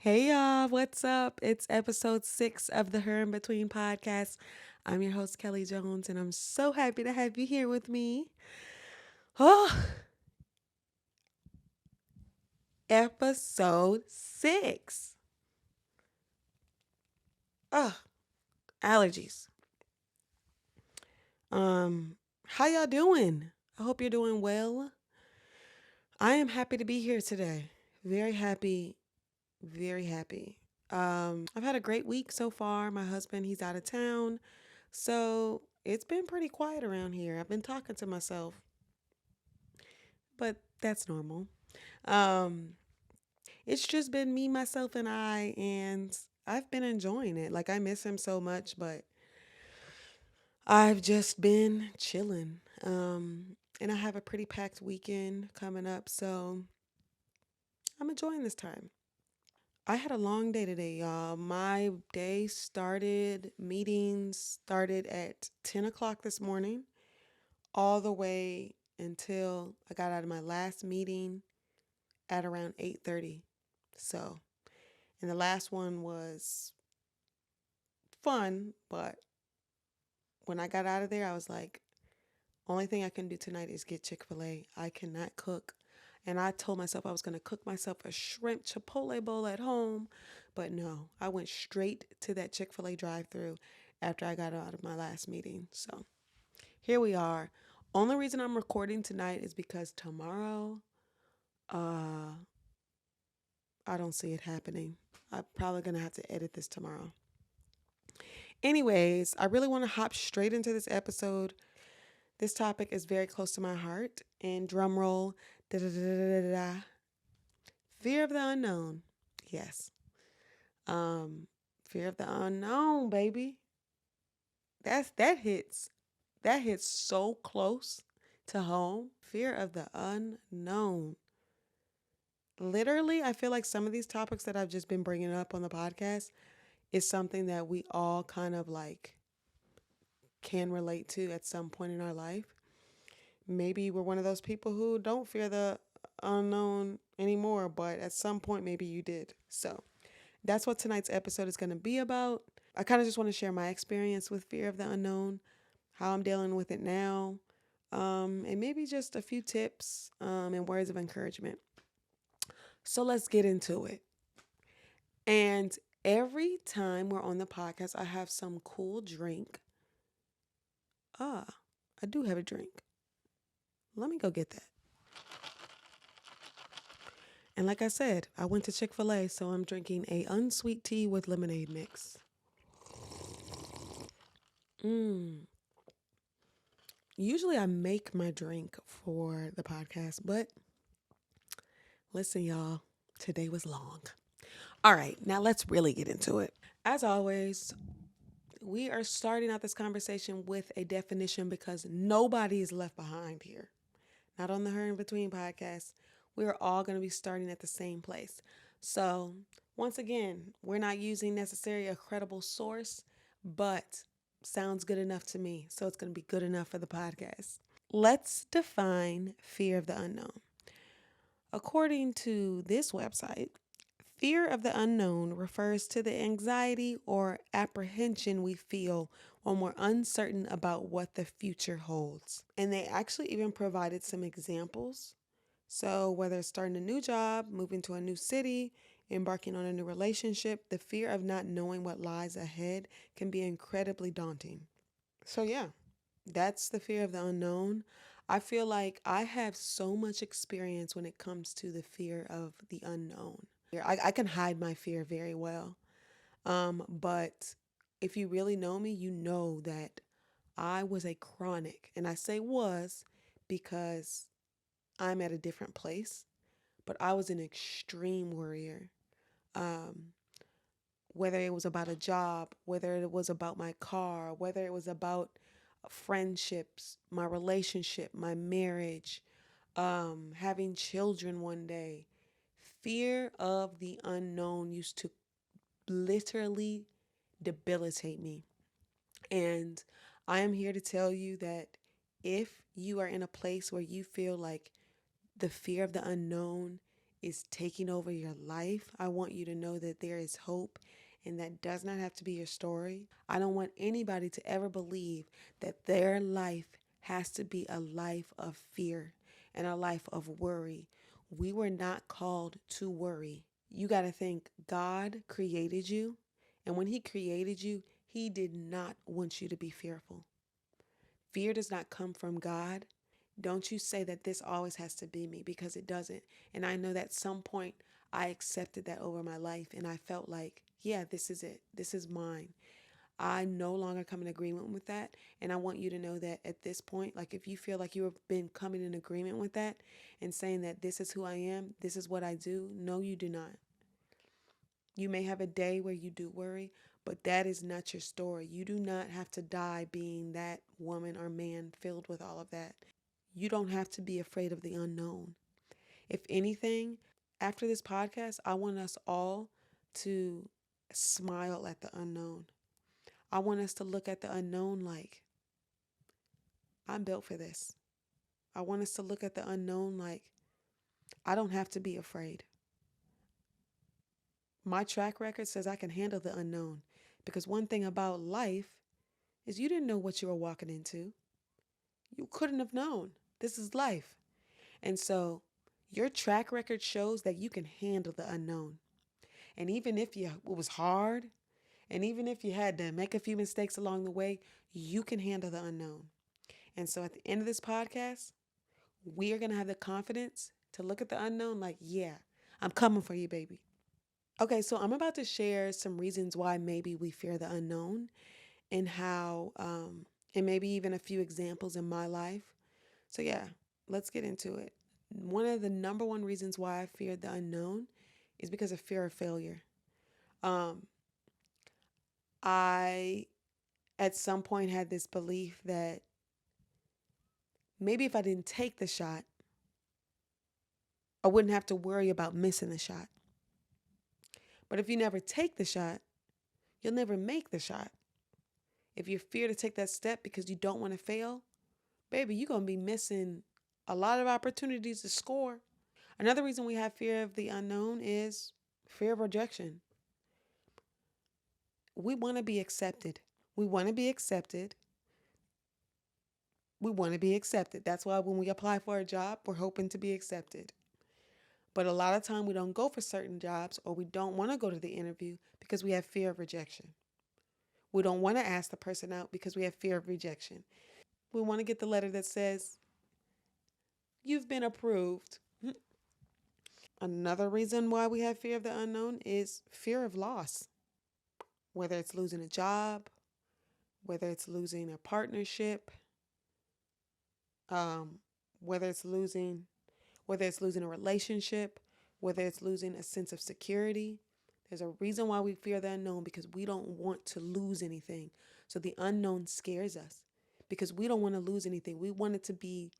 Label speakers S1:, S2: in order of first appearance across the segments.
S1: Hey y'all, what's up? It's episode 6 of the Her in Between podcast. I'm your host, Kelly Jones, and I'm so happy to have you here with me. Oh, episode 6. Oh, allergies. How y'all doing? I hope you're doing well. I am happy to be here today. Very happy, very happy. I've had a great week so far. My husband, he's out of town. So it's been pretty quiet around here. I've been talking to myself, but that's normal. Um, it's just been me, myself, and I, and I've been enjoying it. Like, I miss him so much, but I've just been chilling. And I have a pretty packed weekend coming up, so I'm enjoying this time. I had a long day today, y'all. My day meetings started at 10 o'clock this morning, all the way until I got out of my last meeting at around 8:30. So, and the last one was fun, but when I got out of there, I was like, only thing I can do tonight is get Chick-fil-A. I cannot cook. And I told myself I was going to cook myself a shrimp chipotle bowl at home, but no, I went straight to that Chick-fil-A drive-through after I got out of my last meeting. So, here we are. Only reason I'm recording tonight is because tomorrow, uh, I don't see it happening. I'm probably going to have to edit this tomorrow. Anyways, I really want to hop straight into this episode. This topic is very close to my heart. And drum roll, da da da da da da. Fear of the unknown. Yes. Um, Fear of the unknown, baby. That hits so close to home. Fear of the unknown. Literally, I feel like some of these topics that I've just been bringing up on the podcast is something that we all kind of like can relate to at some point in our life. Maybe we're one of those people who don't fear the unknown anymore, but at some point, maybe you did. So that's what tonight's episode is going to be about. I kind of just want to share my experience with fear of the unknown, how I'm dealing with it now, and maybe just a few tips and words of encouragement. So let's get into it. And every time we're on the podcast, I have some cool drink. Ah, I do have a drink. Let me go get that. And like I said, I went to Chick-fil-A, so I'm drinking a unsweet tea with lemonade mix. Mm. Usually I make my drink for the podcast, but listen, y'all, today was long. All right, now let's really get into it. As always, we are starting out this conversation with a definition because nobody is left behind here. Not on the Her in Between podcast. We're all going to be starting at the same place. So, once again, we're not using necessarily a credible source, but sounds good enough to me. So, it's going to be good enough for the podcast. Let's define fear of the unknown. According to this website, fear of the unknown refers to the anxiety or apprehension we feel when we're uncertain about what the future holds. And they actually even provided some examples. So, whether it's starting a new job, moving to a new city, embarking on a new relationship, the fear of not knowing what lies ahead can be incredibly daunting. So, yeah, that's the fear of the unknown. I feel like I have so much experience when it comes to the fear of the unknown. I can hide my fear very well. But if you really know me, you know that I was a chronic, and I say was because I'm at a different place, but I was an extreme worrier. Um, whether it was about a job, whether it was about my car, whether it was about friendships, my relationship, my marriage, having children one day. Fear of the unknown used to literally debilitate me. And I am here to tell you that if you are in a place where you feel like the fear of the unknown is taking over your life. I want you to know that there is hope and that does not have to be your story. I don't want anybody to ever believe that their life has to be a life of fear and a life of worry. We were not called to worry. You got to think God created you, and when He created you, He did not want you to be fearful. Fear does not come from God. Don't you say that this always has to be me, because it doesn't. And I know that at some point I accepted that over my life and I felt like, yeah, this is it. This is mine. I no longer come in agreement with that. And I want you to know that at this point, like if you feel like you have been coming in agreement with that and saying that this is who I am, this is what I do, no, you do not. You may have a day where you do worry, but that is not your story. You do not have to die being that woman or man filled with all of that. You don't have to be afraid of the unknown. If anything, after this podcast, I want us all to smile at the unknown. I want us to look at the unknown like, I'm built for this. I want us to look at the unknown like, I don't have to be afraid. My track record says I can handle the unknown, because one thing about life is you didn't know what you were walking into. You couldn't have known. This is life. And so your track record shows that you can handle the unknown. And even if it was hard, and even if you had to make a few mistakes along the way, you can handle the unknown. And so at the end of this podcast, we are going to have the confidence to look at the unknown like, yeah, I'm coming for you, baby. Okay, so I'm about to share some reasons why maybe we fear the unknown, and how, and maybe even a few examples in my life. So yeah, let's get into it. One of the number one reasons why I fear the unknown is because of fear of failure. Um, I, at some point, had this belief that maybe if I didn't take the shot, I wouldn't have to worry about missing the shot. But if you never take the shot, you'll never make the shot. If you fear to take that step because you don't want to fail, baby, you're going to be missing a lot of opportunities to score. Another reason we have fear of the unknown is fear of rejection. We want to be accepted. We want to be accepted. We want to be accepted. That's why when we apply for a job, we're hoping to be accepted. But a lot of time we don't go for certain jobs, or we don't want to go to the interview because we have fear of rejection. We don't want to ask the person out because we have fear of rejection. We want to get the letter that says, you've been approved. Another reason why we have fear of the unknown is fear of loss. Whether it's losing a job, whether it's losing a partnership, um, whether it's losing a relationship, whether it's losing a sense of security. There's a reason why we fear the unknown, because we don't want to lose anything. So the unknown scares us because we don't want to lose anything. We want it to be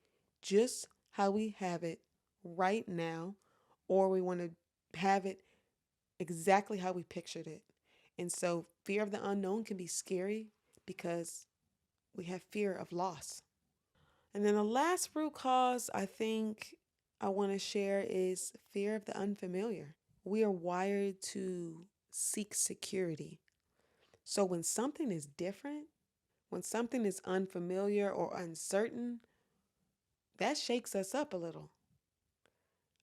S1: just how we have it right now, or we want to have it exactly how we pictured it. And so fear of the unknown can be scary because we have fear of loss. And then the last root cause I think I want to share is fear of the unfamiliar. We are wired to seek security. So when something is different, when something is unfamiliar or uncertain, that shakes us up a little.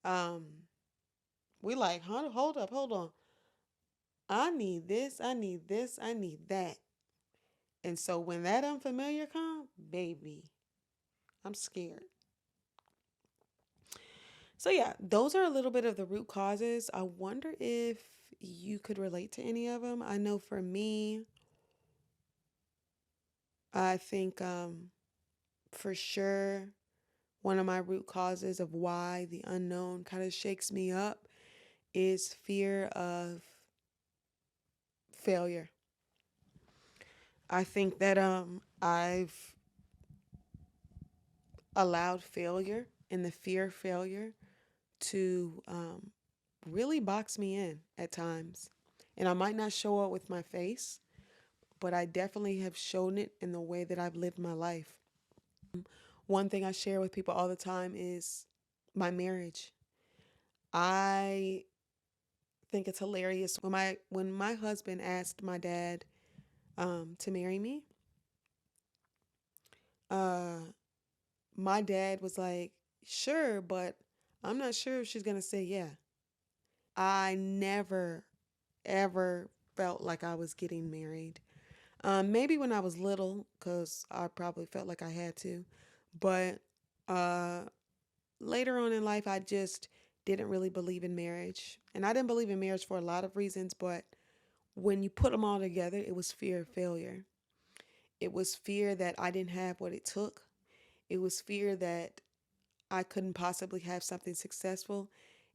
S1: Um, we like, hold up, hold on. I need this, I need this, I need that. And so when that unfamiliar comes, baby, I'm scared. So yeah, those are a little bit of the root causes. I wonder if you could relate to any of them. I know for me, I think for sure one of my root causes of why the unknown kind of shakes me up is fear of failure. I think that I've allowed failure and the fear of failure to really box me in at times. And I might not show it with my face, but I definitely have shown it in the way that I've lived my life. One thing I share with people all the time is my marriage. I think it's hilarious when my husband asked my dad to marry me. Uh, my dad was like, "Sure, but I'm not sure if she's gonna say yeah." I never ever felt like I was getting married. Maybe when I was little, because I probably felt like I had to. But uh, later on in life, I just didn't really believe in marriage. And I didn't believe in marriage for a lot of reasons, but when you put them all together, it was fear of failure. It was fear that I didn't have what it took. It was fear that I couldn't possibly have something successful.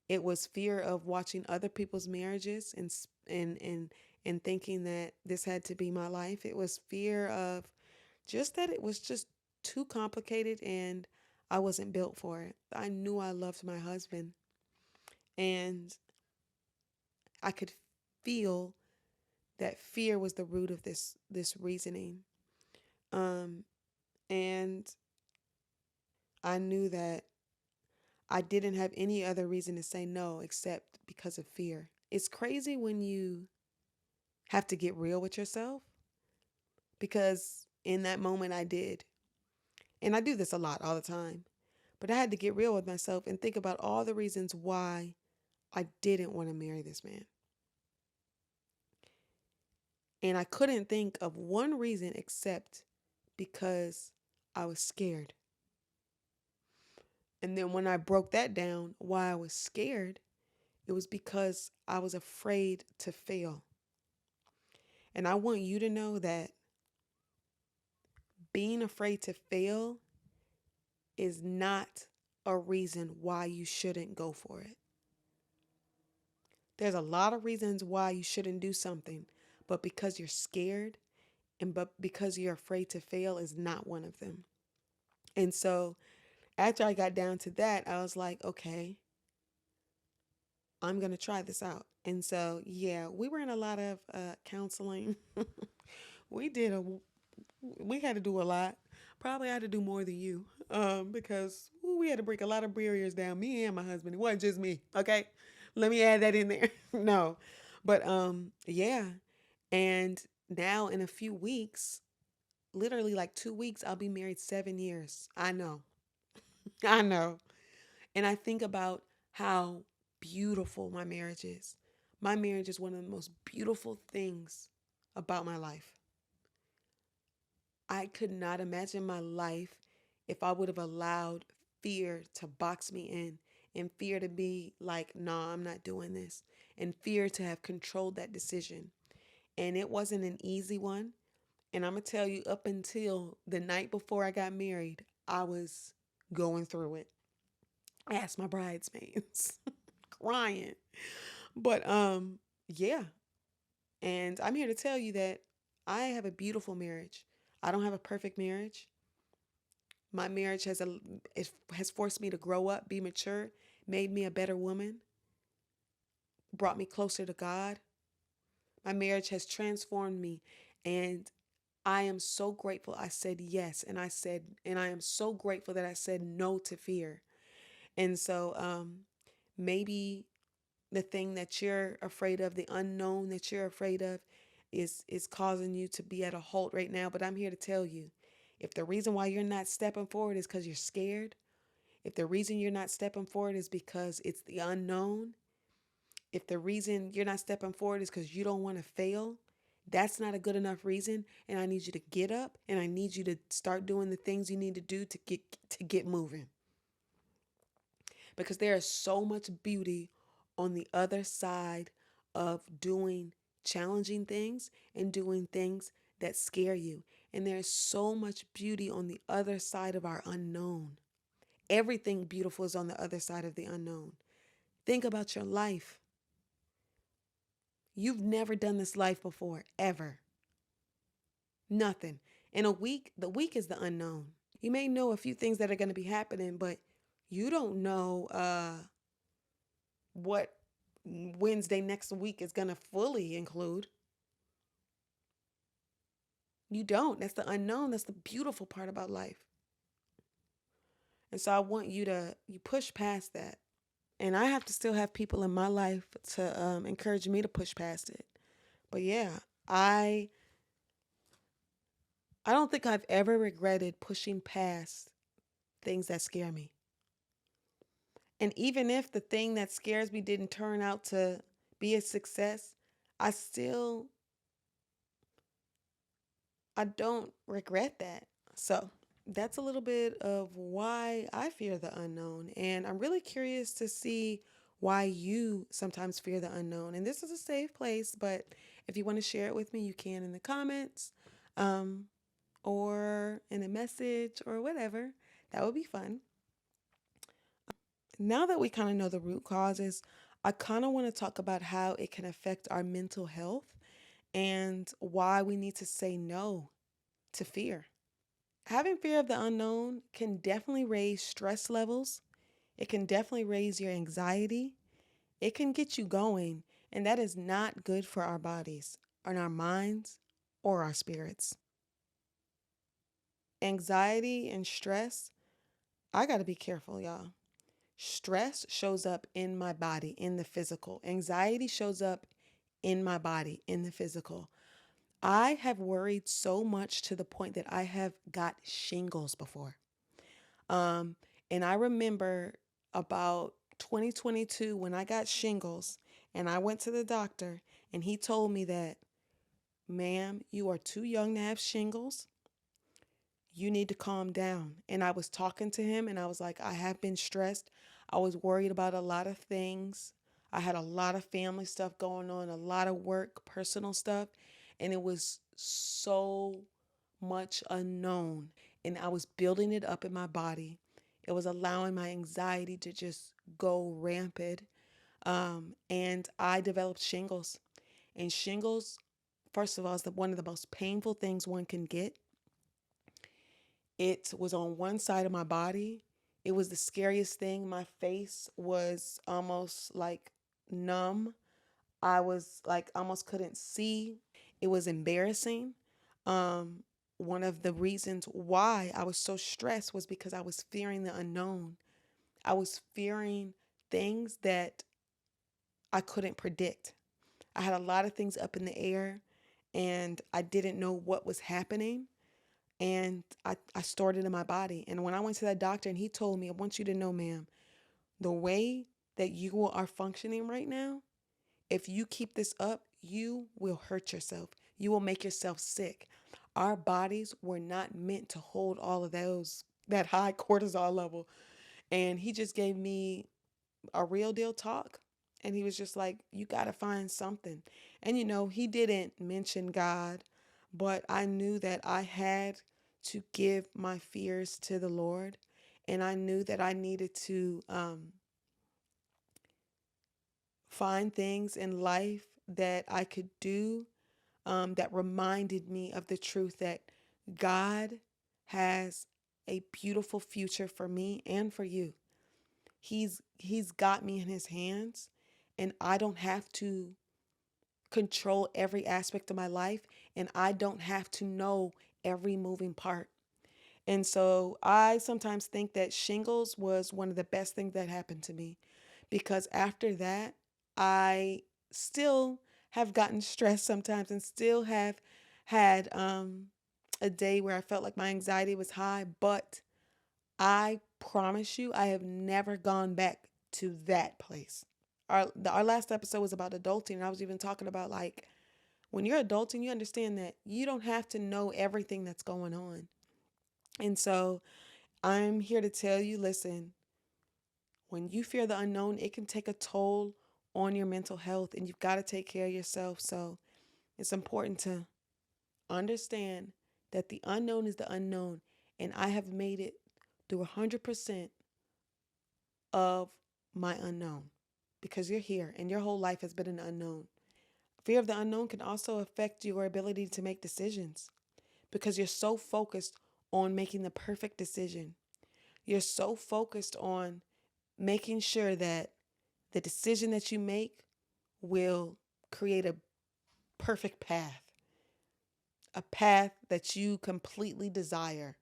S1: It was fear of watching other people's marriages and thinking that this had to be my life. It was fear of just that it was just too complicated and I wasn't built for it. I knew I loved my husband and I could feel that fear was the root of this reasoning. Um and I knew that I didn't have any other reason to say no except because of fear. It's crazy when you have to get real with yourself because in that moment I did. And I do this a lot all the time. But I had to get real with myself and think about all the reasons why I didn't want to marry this man. And I couldn't think of one reason except because I was scared. And then when I broke that down, why I was scared, it was because I was afraid to fail. And I want you to know that being afraid to fail is not a reason why you shouldn't go for it. There's a lot of reasons why you shouldn't do something, but because you're scared but because you're afraid to fail is not one of them. And so after I got down to that, I was like, okay, I'm going to try this out. And so, yeah, we were in a lot of counseling. we did a we had to do a lot. Probably had to do more than you, because we had to break a lot of barriers down. Me and my husband. It wasn't just me. Okay, let me add that in there. No, but yeah. And now in a few weeks, literally like 2 weeks, I'll be married 7 years. I know, I know. And I think about how beautiful my marriage is. My marriage is one of the most beautiful things about my life. I could not imagine my life if I would have allowed fear to box me in and fear to be like, nah, I'm not doing this, and fear to have controlled that decision. And it wasn't an easy one. And I'm going to tell you, up until the night before I got married, I was going through it. I asked my bridesmaids, crying. But yeah. And I'm here to tell you that I have a beautiful marriage. I don't have a perfect marriage. My marriage has forced me to grow up, be mature, made me a better woman, brought me closer to God. My marriage has transformed me, and I am so grateful I said yes, and I am so grateful that I said no to fear. And so maybe the thing that you're afraid of, the unknown that you're afraid of, is causing you to be at a halt right now. But I'm here to tell you, if the reason why you're not stepping forward is because you're scared, if the reason you're not stepping forward is because it's the unknown, if the reason you're not stepping forward is because you don't want to fail, that's not a good enough reason. And I need you to get up and I need you to start doing the things you need to do to get moving. Because there is so much beauty on the other side of doing challenging things and doing things that scare you. And there's so much beauty on the other side of our unknown. Everything beautiful is on the other side of the unknown. Think about your life. You've never done this life before, ever. Nothing. In a week, the week is the unknown. You may know a few things that are going to be happening, but you don't know what Wednesday next week is going to fully include. You don't. That's the unknown. That's the beautiful part about life. And so I want you push past that. And I have to still have people in my life to encourage me to push past it. But yeah, I I don't think I've ever regretted pushing past things that scare me. And even if the thing that scares me didn't turn out to be a success, I still I don't regret that. So, that's a little bit of why I fear the unknown. And I'm really curious to see why you sometimes fear the unknown. And this is a safe place, but if you want to share it with me, you can in the comments um, or in a message or whatever. That would be fun. Now that we kind of know the root causes, I kind of want to talk about how it can affect our mental health and why we need to say no to fear. Having fear of the unknown can definitely raise stress levels. It can definitely raise your anxiety. It can get you going, and that is not good for our bodies, or our minds, or our spirits. Anxiety and stress, I got to be careful, y'all. Stress shows up in my body, in the physical. Anxiety shows up in my body, in the physical. I have worried so much to the point that I have got shingles before. Um, and I remember about 2022 when I got shingles and I went to the doctor and he told me that, ma'am, you are too young to have shingles. You need to calm down. And I was talking to him and I was like, I have been stressed. I was worried about a lot of things. I had a lot of family stuff going on, a lot of work, personal stuff. And it was so much unknown. And I was building it up in my body. It was allowing my anxiety to just go rampant. And I developed shingles. And shingles, first of all, is one of the most painful things one can get. It was on one side of my body. It was the scariest thing. My face was almost like numb. I was like almost couldn't see. It was embarrassing. Um, One of the reasons why I was so stressed was because I was fearing the unknown. I was fearing things that I couldn't predict. I had a lot of things up in the air and I didn't know what was happening. And I stored it in my body. And when I went to that doctor and he told me, I want you to know, ma'am, the way that you are functioning right now, if you keep this up, you will hurt yourself. You will make yourself sick. Our bodies were not meant to hold all of that high cortisol level. And he just gave me a real deal talk. And he was just like, you got to find something. And he didn't mention God, but I knew that I had to give my fears to the Lord. And I knew that I needed to find things in life that I could do that reminded me of the truth that God has a beautiful future for me and for you. He's got me in his hands and I don't have to control every aspect of my life and I don't have to know every moving part. And so I sometimes think that shingles was one of the best things that happened to me because after that, I still have gotten stressed sometimes and still have had a day where I felt like my anxiety was high, but I promise you, I have never gone back to that place. Our last episode was about adulting, and I was even talking about like when you're adulting, you understand that you don't have to know everything that's going on. And so I'm here to tell you, listen, when you fear the unknown, it can take a toll on your mental health, and you've got to take care of yourself. So it's important to understand that the unknown is the unknown, and I have made it through 100% of my unknown because you're here and your whole life has been an unknown. Fear of the unknown can also affect your ability to make decisions because you're so focused on making the perfect decision. You're so focused on making sure that the decision that you make will create a perfect path, a path that you completely desire.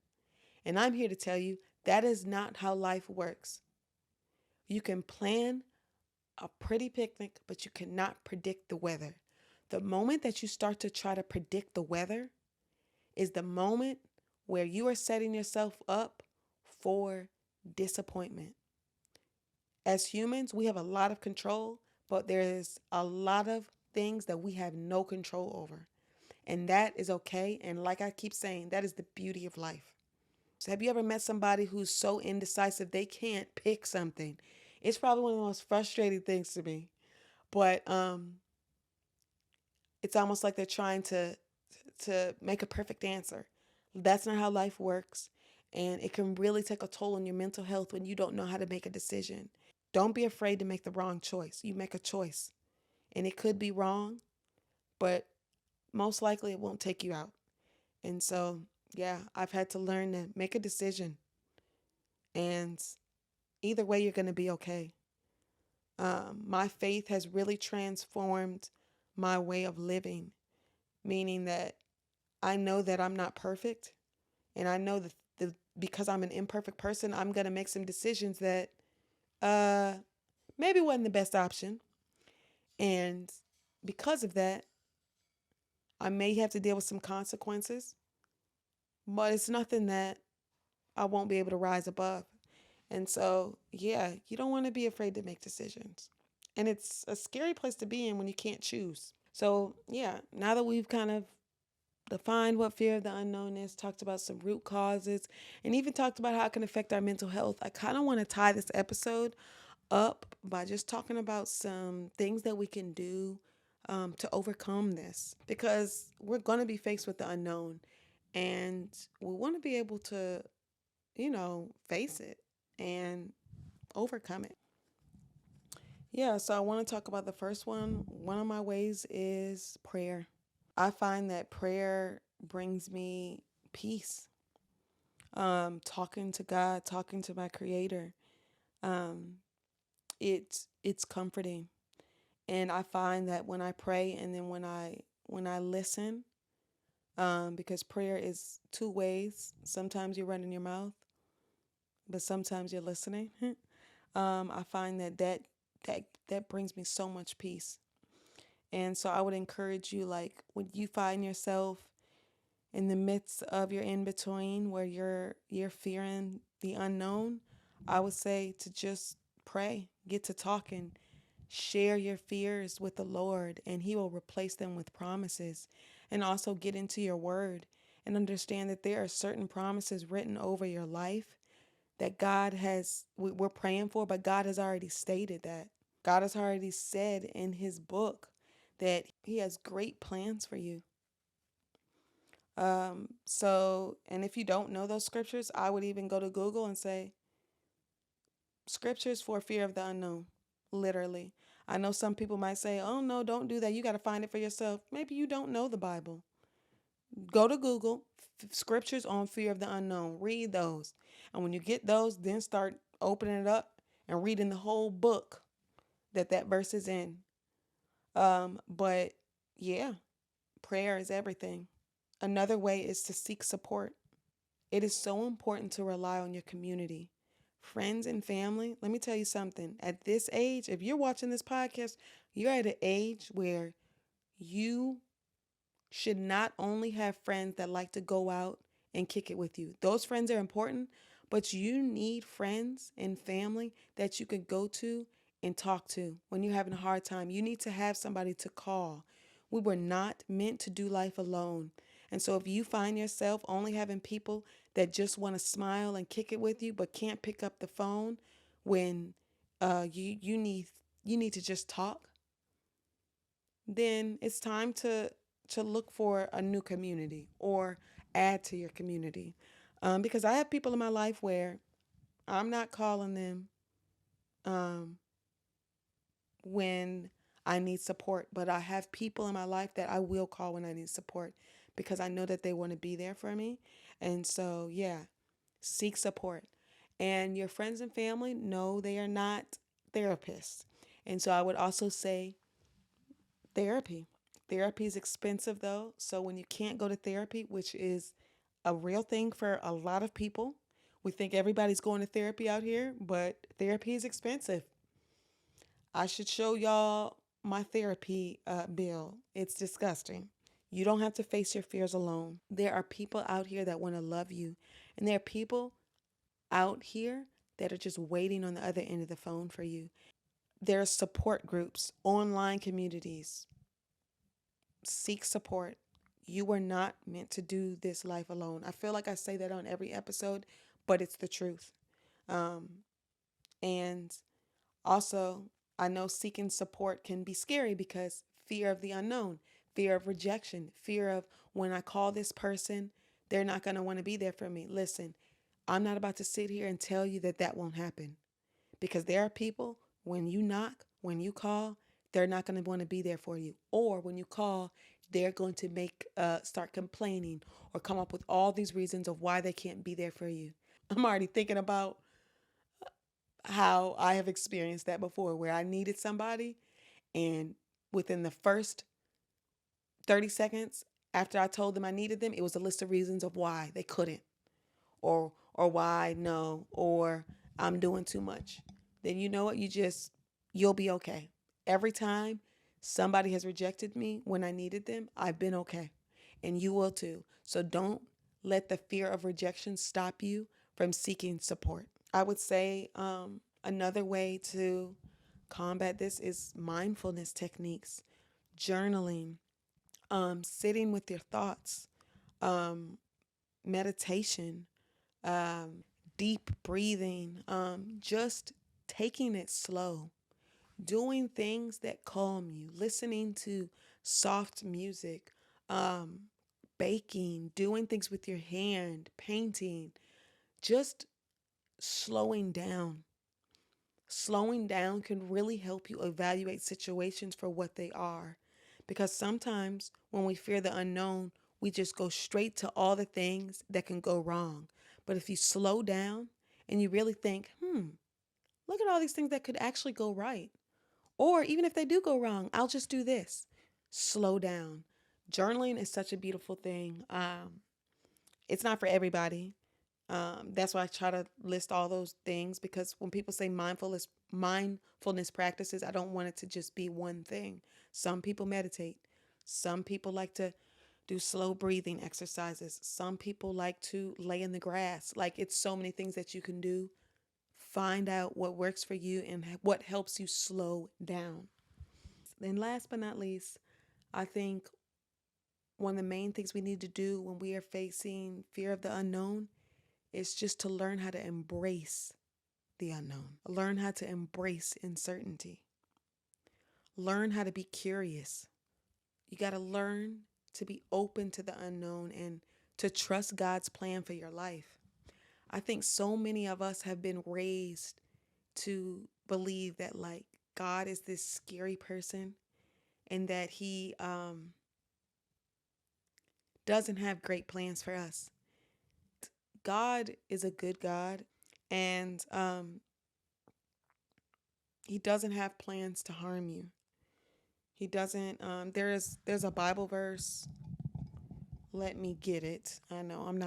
S1: And I'm here to tell you that is not how life works. You can plan a pretty picnic, but you cannot predict the weather. The moment that you start to try to predict the weather is the moment where you are setting yourself up for disappointment. As humans, we have a lot of control, but there's a lot of things that we have no control over. And that is okay. And like I keep saying, that is the beauty of life. So have you ever met somebody who's so indecisive they can't pick something? It's probably one of the most frustrating things to me. But it's almost like they're trying to make a perfect answer. That's not how life works. And it can really take a toll on your mental health when you don't know how to make a decision. Don't be afraid to make the wrong choice. You make a choice, and it could be wrong, but most likely it won't take you out. And so, yeah, I've had to learn to make a decision, and either way, you're going to be okay. My faith has really transformed my way of living, meaning that I know that I'm not perfect, and I know that because I'm an imperfect person, I'm going to make some decisions that uh, maybe wasn't the best option. And because of that, I may have to deal with some consequences, but it's nothing that I won't be able to rise above. And so, yeah, you don't want to be afraid to make decisions. And it's a scary place to be in when you can't choose. So, yeah, now that we've kind of defined what fear of the unknown is, talked about some root causes, and even talked about how it can affect our mental health, I kind of want to tie this episode up by just talking about some things that we can do to overcome this, because we're going to be faced with the unknown and we want to be able to, face it and overcome it. Yeah, so I want to talk about the first one. One of my ways is prayer. I find that prayer brings me peace. Talking to God, talking to my creator. Um, it's comforting. And I find that when I pray and then when I listen, because prayer is two ways. Sometimes you're running your mouth, but sometimes you're listening. I find that brings me so much peace. And so I would encourage you, like when you find yourself in the midst of your in between where you're fearing the unknown, I would say to just pray, get to talking, share your fears with the Lord, and He will replace them with promises. And also get into your word and understand that there are certain promises written over your life that we're praying for, but God has already stated that. God has already said in His book that He has great plans for you. And if you don't know those scriptures, I would even go to Google and say, scriptures for fear of the unknown, literally. I know some people might say, oh no, don't do that. You got to find it for yourself. Maybe you don't know the Bible. Go to Google, scriptures on fear of the unknown. Read those. And when you get those, then start opening it up and reading the whole book that verse is in. But yeah, prayer is everything. Another way is to seek support. It is so important to rely on your community, friends and family. Let me tell you something. At this age, if you're watching this podcast, you're at an age where you should not only have friends that like to go out and kick it with you. Those friends are important, but you need friends and family that you can go to and talk to when you're having a hard time. You need to have somebody to call. We were not meant to do life alone. And so if you find yourself only having people that just want to smile and kick it with you but can't pick up the phone when you need to just talk, then it's time to look for a new community or add to your community. Because I have people in my life where I'm not calling them um, when I need support, but I have people in my life that I will call when I need support because I know that they want to be there for me. And so, yeah, seek support. And your friends and family, no, they are not therapists. And so I would also say therapy. Therapy is expensive though. So when you can't go to therapy, which is a real thing for a lot of people, we think everybody's going to therapy out here, but Therapy is expensive. I should show y'all my therapy bill. It's disgusting. You don't have to face your fears alone. There are people out here that want to love you, and there are people out here that are just waiting on the other end of the phone for you. There are support groups, online communities. Seek support. You were not meant to do this life alone. I feel like I say that on every episode, but it's the truth. Um, and Also, I know seeking support can be scary because fear of the unknown, fear of rejection, fear of when I call this person, they're not going to want to be there for me. Listen, I'm not about to sit here and tell you that that won't happen because there are people, when you knock, when you call, they're not going to want to be there for you. Or when you call, they're going to start complaining or come up with all these reasons of why they can't be there for you. I'm already thinking about how I have experienced that before, where I needed somebody, and within the first 30 seconds after I told them I needed them, it was a list of reasons of why they couldn't, or why no, or I'm doing too much. Then you know what? You'll be okay. Every time somebody has rejected me when I needed them, I've been okay. And you will too. So don't let the fear of rejection stop you from seeking support. I would say another way to combat this is mindfulness techniques, journaling, sitting with your thoughts, um, meditation, deep breathing, just taking it slow, doing things that calm you, listening to soft music, um, baking, doing things with your hand, painting, just slowing down. Slowing down can really help you evaluate situations for what they are. Because sometimes when we fear the unknown, we just go straight to all the things that can go wrong. But if you slow down and you really think, look at all these things that could actually go right. Or even if they do go wrong, I'll just do this. Slow down. Journaling is such a beautiful thing. It's not for everybody. That's why I try to list all those things, because when people say mindfulness practices, I don't want it to just be one thing. Some people meditate. Some people like to do slow breathing exercises. Some people like to lay in the grass. Like, it's so many things that you can do. Find out what works for you and what helps you slow down. And last but not least, I think one of the main things we need to do when we are facing fear of the unknown is just to learn how to embrace the unknown. Learn how to embrace uncertainty. Learn how to be curious. You got to learn to be open to the unknown and to trust God's plan for your life. I think so many of us have been raised to believe that, like, God is this scary person and that he doesn't have great plans for us. God is a good God, and he doesn't have plans to harm you. He doesn't. There's a Bible verse. Let me get it. I know I'm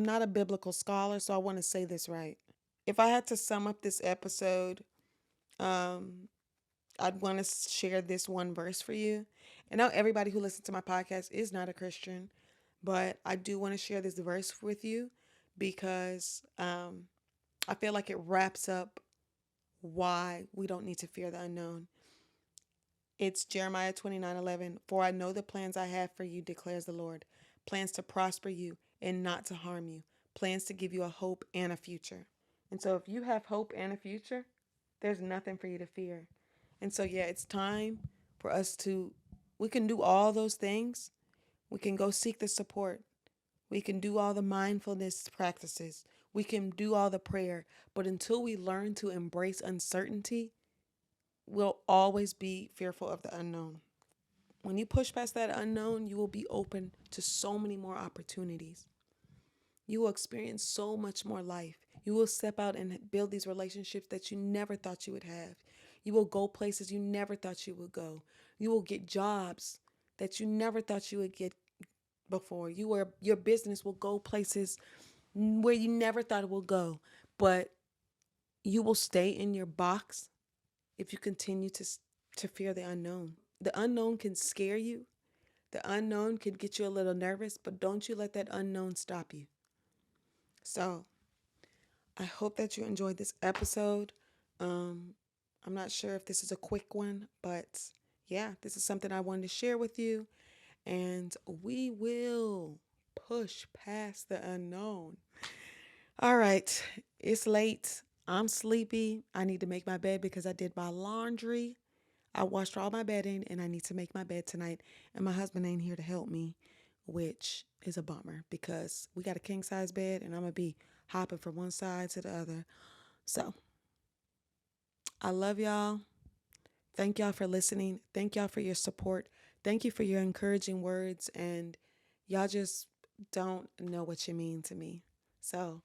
S1: not a biblical scholar, so I want to say this right. If I had to sum up this episode, um, I'd want to share this one verse for you. And now everybody who listens to my podcast is not a Christian, but I do want to share this verse with you because I feel like it wraps up why we don't need to fear the unknown. It's Jeremiah 29:11. For I know the plans I have for you, declares the Lord. Plans to prosper you and not to harm you. Plans to give you a hope and a future. And so if you have hope and a future, there's nothing for you to fear. And so, yeah, it's time for us we can do all those things. We can go seek the support. We can do all the mindfulness practices. We can do all the prayer. But until we learn to embrace uncertainty, we'll always be fearful of the unknown. When you push past that unknown, you will be open to so many more opportunities. You will experience so much more life. You will step out and build these relationships that you never thought you would have. You will go places you never thought you would go. You will get jobs that you never thought you would get before. Your business will go places where you never thought it will go. But You will stay in your box if you continue to fear the unknown. The unknown can scare you. The unknown can get you a little nervous, but don't you let that unknown stop you. So, I hope that you enjoyed this episode. Um, I'm not sure if this is a quick one, but yeah, this is something I wanted to share with you. And we will push past the unknown. All right, it's late. I'm sleepy. I need to make my bed because I did my laundry. I washed all my bedding and I need to make my bed tonight. And my husband ain't here to help me, which is a bummer because we got a king size bed and I'm going to be hopping from one side to the other. So I love y'all. Thank y'all for listening. Thank y'all for your support. Thank you for your encouraging words. And y'all just don't know what you mean to me. So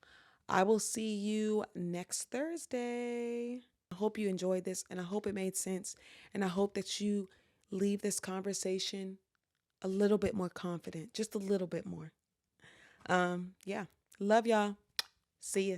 S1: I will see you next Thursday. I hope you enjoyed this and I hope it made sense. And I hope that you leave this conversation a little bit more confident, just a little bit more. Yeah. Love y'all. See ya.